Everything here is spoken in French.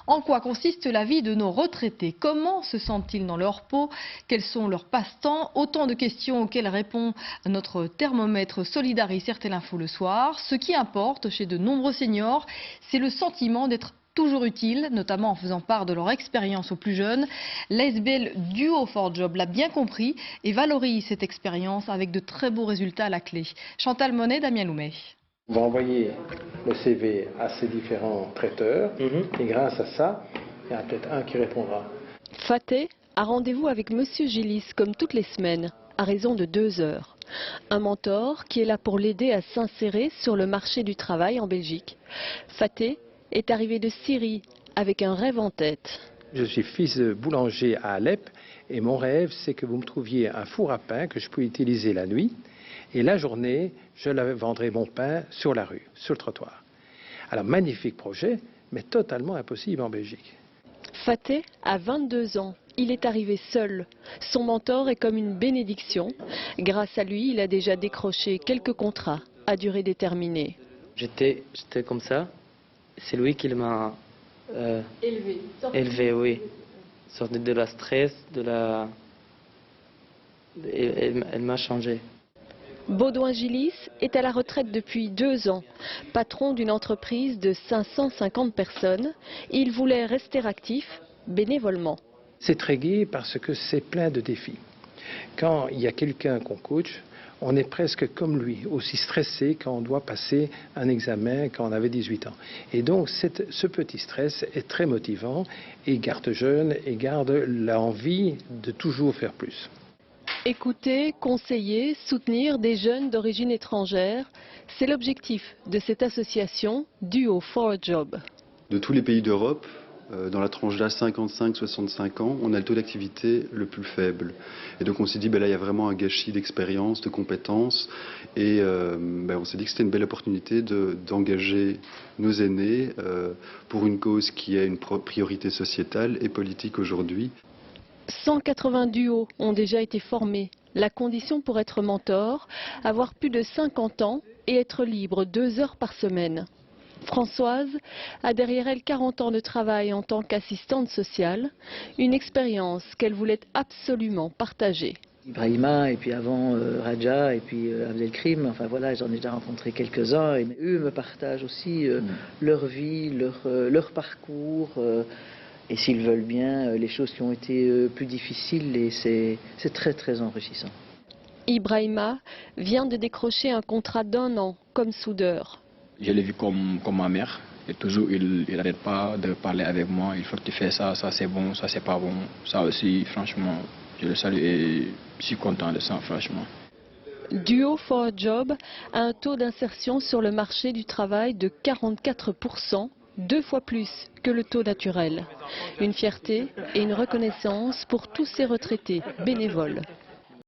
En quoi consiste la vie de nos retraités? Comment se sentent-ils dans leur peau? Quels sont leurs passe-temps? Autant de questions auxquelles répond notre thermomètre Solidaris RTL Info le soir. Ce qui importe chez de nombreux seniors, c'est le sentiment d'être toujours utile, notamment en faisant part de leur expérience aux plus jeunes. L'ASBL Duo for Job l'a bien compris et valorise cette expérience avec de très beaux résultats à la clé. Chantal Monet, Damien Loumet. On va envoyer le CV à ces différents traiteurs et grâce à ça, il y en a peut-être un qui répondra. Faté a rendez-vous avec Monsieur Gillis comme toutes les semaines, à raison de 2 heures. Un mentor qui est là pour l'aider à s'insérer sur le marché du travail en Belgique. Faté est arrivé de Syrie avec un rêve en tête. Je suis fils de boulanger à Alep et mon rêve c'est que vous me trouviez un four à pain que je peux utiliser la nuit et la journée je vendrai mon pain sur la rue, sur le trottoir. Alors magnifique projet mais totalement impossible en Belgique. Faté a 22 ans. Il est arrivé seul. Son mentor est comme une bénédiction. Grâce à lui, il a déjà décroché quelques contrats à durée déterminée. J'étais comme ça. C'est lui qui m'a élevé, oui. Sorti de la stress, elle m'a changé. Baudouin Gillis est à la retraite depuis 2 ans. Patron d'une entreprise de 550 personnes, il voulait rester actif bénévolement. C'est très gai parce que c'est plein de défis. Quand il y a quelqu'un qu'on coach, on est presque comme lui, aussi stressé quand on doit passer un examen quand on avait 18 ans. Et donc ce petit stress est très motivant et garde jeune et garde l'envie de toujours faire plus. Écouter, conseiller, soutenir des jeunes d'origine étrangère, c'est l'objectif de cette association Duo for Job. De tous les pays d'Europe, dans la tranche d'âge 55-65 ans, on a le taux d'activité le plus faible. Et donc on s'est dit, là il y a vraiment un gâchis d'expérience, de compétences. Et on s'est dit que c'était une belle opportunité d'engager nos aînés pour une cause qui est une priorité sociétale et politique aujourd'hui. 180 duos ont déjà été formés. La condition pour être mentor, avoir plus de 50 ans et être libre 2 heures par semaine. Françoise a derrière elle 40 ans de travail en tant qu'assistante sociale, une expérience qu'elle voulait absolument partager. Ibrahima et puis avant Raja et puis Abdelkrim, enfin voilà, j'en ai déjà rencontré quelques-uns et eux me partagent aussi leur vie, leur parcours et s'ils veulent bien les choses qui ont été plus difficiles et c'est très très enrichissant. Ibrahima vient de décrocher un contrat d'1 an comme soudeur. Je l'ai vu comme ma mère. Et toujours, il n'arrête pas de parler avec moi. Il faut que tu fais ça, ça c'est bon, ça c'est pas bon. Ça aussi, franchement, je le salue et je suis content de ça, franchement. Duo for Job a un taux d'insertion sur le marché du travail de 44%, 2 fois plus que le taux naturel. Une fierté et une reconnaissance pour tous ces retraités bénévoles.